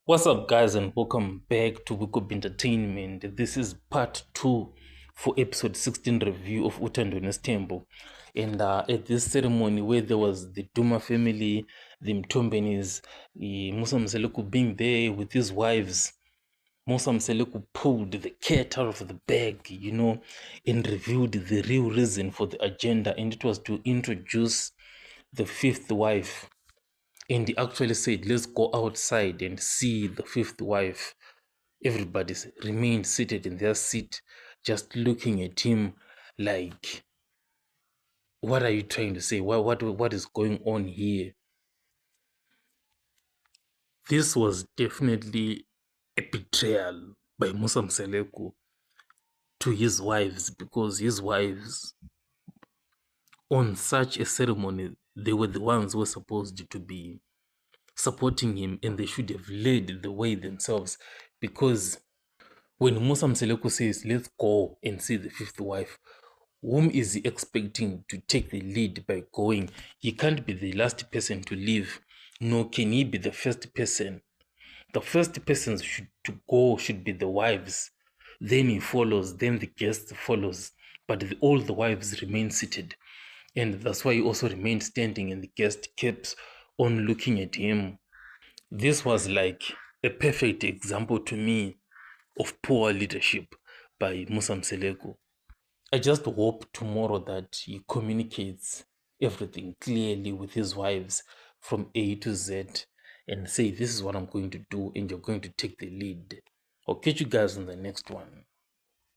What's up, guys, and welcome back to Wikup Entertainment. This is part 2 for episode 16 review of Utando Nestembo. And at this ceremony where there was the Duma family, the Mtombenis, Musa Mseleku being there with his wives, Musa Mseleku pulled the cat out of the bag, and revealed the real reason for the agenda, and it was to introduce the fifth wife. And he actually said, let's go outside and see the fifth wife. Everybody remained seated in their seat, just looking at him like, what are you trying to say? What is going on here? This was definitely a betrayal by Musa Mseleku to his wives, because his wives, on such a ceremony, they were the ones who were supposed to be supporting him, and they should have led the way themselves. Because when Musa Mseleku says, let's go and see the fifth wife, whom is he expecting to take the lead by going? He can't be the last person to leave, nor can he be the first person. The first person to go should be the wives. Then he follows, then the guest follows. But all the wives remain seated. And that's why he also remained standing, and the guest kept on looking at him. This was like a perfect example to me of poor leadership by Musa Mseleku. I just hope tomorrow that he communicates everything clearly with his wives from A to Z and say, this is what I'm going to do, and you're going to take the lead. I'll catch you guys in the next one.